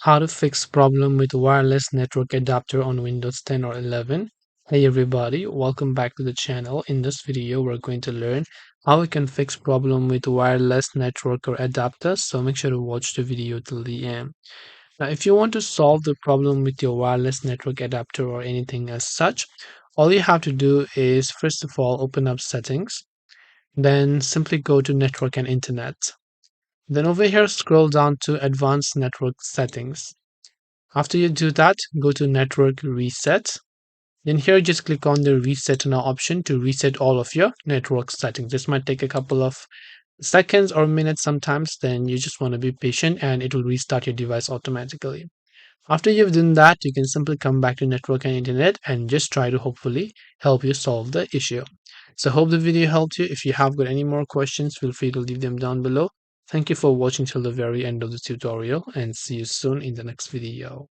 How to fix problem with wireless network adapter on Windows 10 or 11. Hey everybody, welcome back to the channel. In this video, we're going to learn how we can fix problem with wireless network or adapter. So make sure to watch the video till the end. Now, if you want to solve the problem with your wireless network adapter or anything as such, all you have to do is first of all open up settings, then simply go to network and internet. Then over here, scroll down to advanced network settings. After you do that, go to network reset. Then here, just click on the reset now option to reset all of your network settings. This might take a couple of seconds or minutes sometimes. Then you just want to be patient and it will restart your device automatically. After you've done that, you can simply come back to network and internet and just try to hopefully help you solve the issue. So hope the video helped you. If you have got any more questions, feel free to leave them down below. Thank you for watching till the very end of the tutorial and see you soon in the next video.